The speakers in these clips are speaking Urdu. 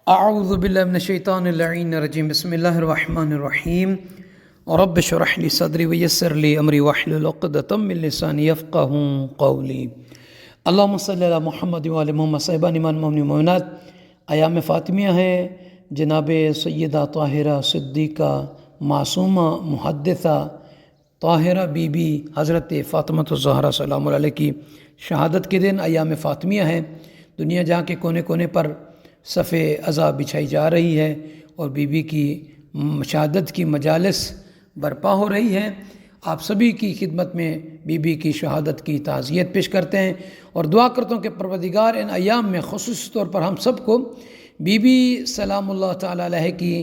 اعوذ باللہ من الشیطان اللعین الرجیم بسم اللہ الرحمن الرحیم رب اشرح لی صدری ویسر لی امری واحلل عقدۃ من لسانی یفقہوا قولی اللہم صلی علی محمد وعلی محمد صاحبان ایمان مومنین مومنات، ایام فاطمیہ ہے۔ جناب سیدہ طاہرہ صدیقہ معصومہ محدثہ طاہرہ بی بی حضرت فاطمہ الزہرا سلام اللہ علیہ کی شہادت کے دن ایام فاطمیہ ہے۔ دنیا جہاں کے کونے کونے پر صف عزا بچھائی جا رہی ہے اور بی بی کی شہادت کی مجالس برپا ہو رہی ہے۔ آپ سبھی کی خدمت میں بی بی کی شہادت کی تعزیت پیش کرتے ہیں اور دعا کرتا ہوں کہ پروردگار ان ایام میں خصوصی طور پر ہم سب کو بی بی سلام اللہ تعالیٰ علیہ کی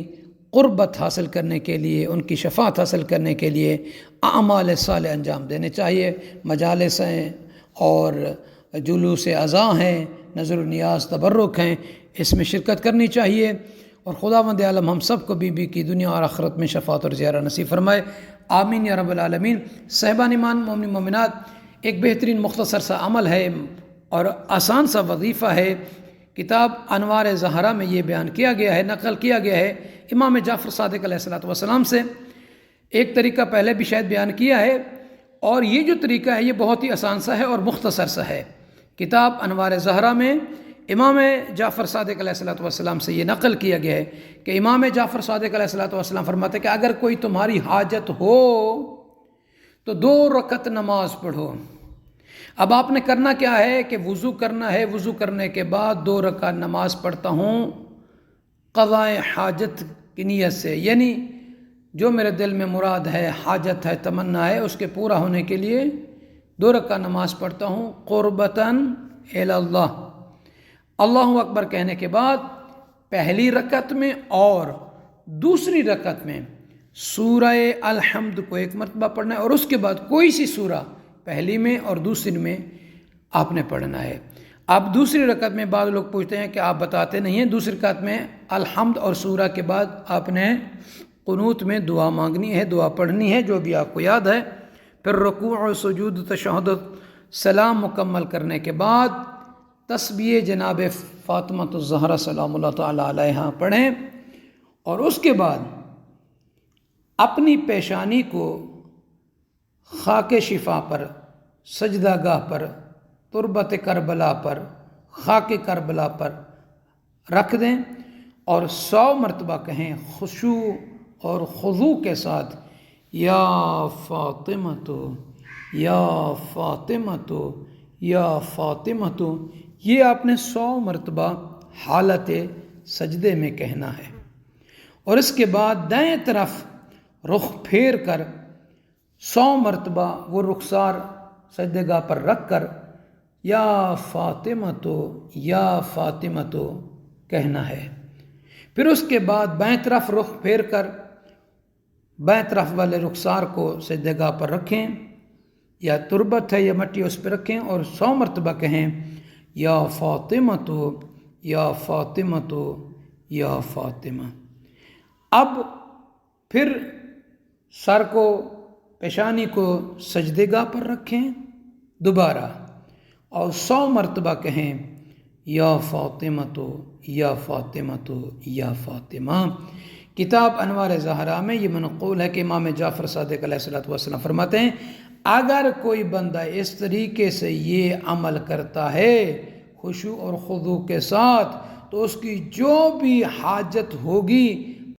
قربت حاصل کرنے کے لیے، ان کی شفاعت حاصل کرنے کے لیے اعمال صالح انجام دینے چاہیے۔ مجالس ہیں اور جلوس عزا ہیں، نظر و نیاز تبرک ہیں، اس میں شرکت کرنی چاہیے اور خداوند عالم ہم سب کو بی بی کی دنیا اور آخرت میں شفاعت اور زیارہ نصیب فرمائے، آمین یا رب العالمین۔ صاحبان ایمان مومنین مومنات، ایک بہترین مختصر سا عمل ہے اور آسان سا وظیفہ ہے۔ کتاب انوار زہرا میں یہ بیان کیا گیا ہے، نقل کیا گیا ہے امام جعفر صادق علیہ السلام سے۔ ایک طریقہ پہلے بھی شاید بیان کیا ہے اور یہ جو طریقہ ہے یہ بہت ہی آسان سا ہے اور مختصر سا ہے۔ کتاب انوار زہرا میں امام جعفر صادق علیہ السلام سے یہ نقل کیا گیا ہے کہ امام جعفر صادق علیہ السلام فرماتے ہیں کہ اگر کوئی تمہاری حاجت ہو تو 2 رکعت نماز پڑھو۔ اب آپ نے کرنا کیا ہے کہ وضو کرنا ہے، وضو کرنے کے بعد 2 رکعت نماز پڑھتا ہوں قضاء حاجت کی نیت سے، یعنی جو میرے دل میں مراد ہے، حاجت ہے، تمنا ہے، اس کے پورا ہونے کے لیے 2 رکعت نماز پڑھتا ہوں قربتاً الی اللہ۔ اللہ اکبر کہنے کے بعد پہلی رکعت میں اور دوسری رکعت میں سورہ الحمد کو 1 مرتبہ پڑھنا ہے اور اس کے بعد کوئی سی سورہ پہلی میں اور دوسری میں آپ نے پڑھنا ہے۔ اب دوسری رکعت میں بعض لوگ پوچھتے ہیں کہ آپ بتاتے نہیں ہیں، دوسری رکعت میں الحمد اور سورہ کے بعد آپ نے قنوت میں دعا مانگنی ہے، دعا پڑھنی ہے جو بھی آپ کو یاد ہے۔ پھر رکوع اور سجود تشہد سلام مکمل کرنے کے بعد تسبیح جناب فاطمہ الزہرا سلام اللہ تعالیٰ علیہا پڑھیں اور اس کے بعد اپنی پیشانی کو خاک شفا پر، سجدہ گاہ پر، تربت کربلا پر، خاک کربلا پر رکھ دیں اور 100 مرتبہ کہیں خشوع اور خضوع کے ساتھ، یا فاطمہ یا فاطمہ یا فاطمہ۔ یہ آپ نے 100 مرتبہ حالت سجدے میں کہنا ہے اور اس کے بعد دائیں طرف رخ پھیر کر 100 مرتبہ وہ رخسار سجدے گاہ پر رکھ کر یا فاطمہ یا فاطمہ کہنا ہے۔ پھر اس کے بعد بائیں طرف رخ پھیر کر بائیں طرف والے رخسار کو سجدے گاہ پر رکھیں، یا تربت ہے یا مٹی اس پہ رکھیں اور 100 مرتبہ کہیں یا فاطمہ یا فاطمہ یا فاطمہ۔ اب پھر سر کو، پیشانی کو سجدے گاہ پر رکھیں دوبارہ اور 100 مرتبہ کہیں یا فاطمہ یا فاطمہ یا فاطمہ۔ کتاب انوار زہرا میں یہ منقول ہے کہ امام جعفر صادق علیہ السلام فرماتے ہیں اگر کوئی بندہ اس طریقے سے یہ عمل کرتا ہے خشوع اور خضوع کے ساتھ تو اس کی جو بھی حاجت ہوگی